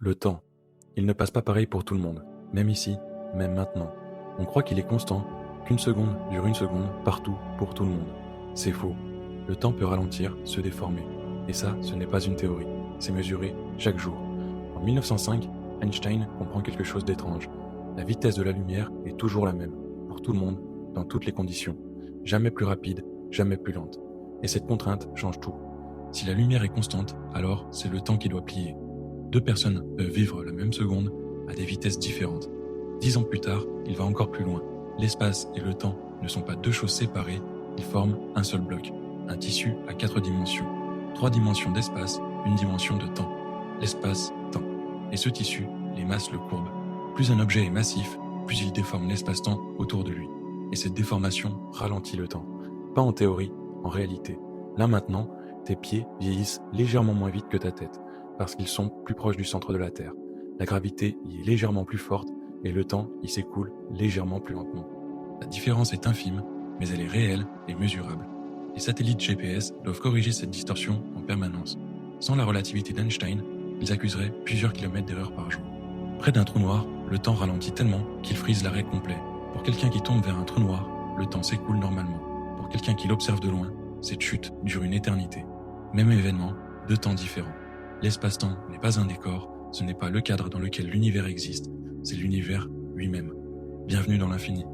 Le temps. Il ne passe pas pareil pour tout le monde, même ici, même maintenant. On croit qu'il est constant, qu'une seconde dure une seconde, partout, pour tout le monde. C'est faux. Le temps peut ralentir, se déformer. Et ça, ce n'est pas une théorie, c'est mesuré chaque jour. En 1905, Einstein comprend quelque chose d'étrange. La vitesse de la lumière est toujours la même, pour tout le monde, dans toutes les conditions. Jamais plus rapide, jamais plus lente. Et cette contrainte change tout. Si la lumière est constante, alors c'est le temps qui doit plier. Deux personnes peuvent vivre la même seconde à des vitesses différentes. 10 ans plus tard, il va encore plus loin. L'espace et le temps ne sont pas deux choses séparées, ils forment un seul bloc, un tissu à 4 dimensions. 3 dimensions d'espace, une dimension de temps. L'espace-temps. Et ce tissu, les masses le courbent. Plus un objet est massif, plus il déforme l'espace-temps autour de lui. Et cette déformation ralentit le temps. Pas en théorie, en réalité. Là maintenant, tes pieds vieillissent légèrement moins vite que ta tête, parce qu'ils sont plus proches du centre de la Terre. La gravité y est légèrement plus forte et le temps y s'écoule légèrement plus lentement. La différence est infime, mais elle est réelle et mesurable. Les satellites GPS doivent corriger cette distorsion en permanence. Sans la relativité d'Einstein, ils accuseraient plusieurs kilomètres d'erreur par jour. Près d'un trou noir, le temps ralentit tellement qu'il frise l'arrêt complet. Pour quelqu'un qui tombe vers un trou noir, le temps s'écoule normalement. Pour quelqu'un qui l'observe de loin, cette chute dure une éternité. Même événement, deux temps différents. L'espace-temps n'est pas un décor, ce n'est pas le cadre dans lequel l'univers existe, c'est l'univers lui-même. Bienvenue dans l'infini.